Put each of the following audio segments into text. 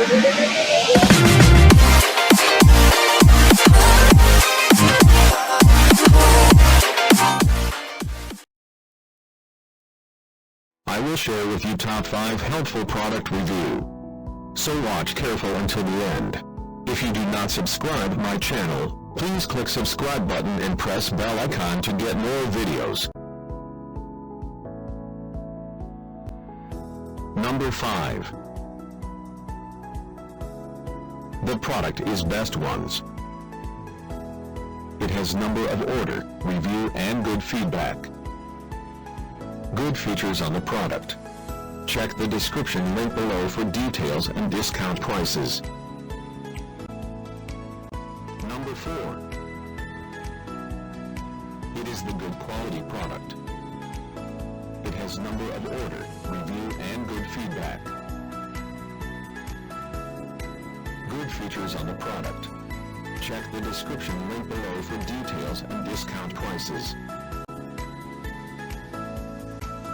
I will share with you top 5 helpful product review. So watch careful until the end. If you do not subscribe my channel, please click subscribe button and press bell icon to get more videos. Number 5. The product is Best Ones. It has number of order, review and good feedback. Good features on the product. Check the description link below for details and discount prices. Number 4. It is the good quality product. It has number of order, review and good feedback. Good features on the product. Check the description link below for details and discount prices.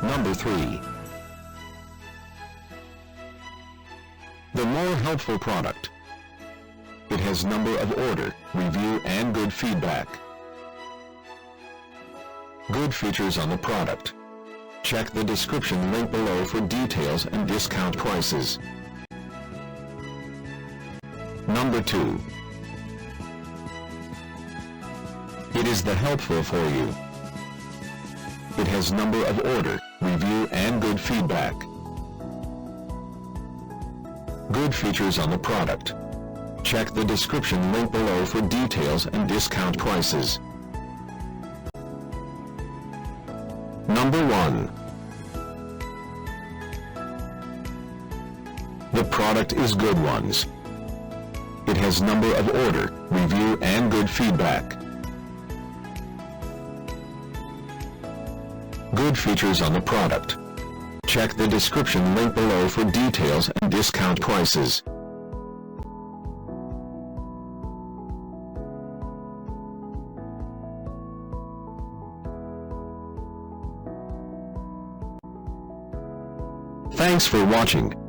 Number 3. The more helpful product. It has number of order, review and good feedback. Good features on the product. Check the description link below for details and discount prices. Number 2. It is the helpful for you. It has number of order, review and good feedback. Good features on the product. Check the description link below for details and discount prices. Number 1. The product is Good Ones. It has number of order, review and good feedback. Good features on the product. Check the description link below for details and discount prices. Thanks for watching.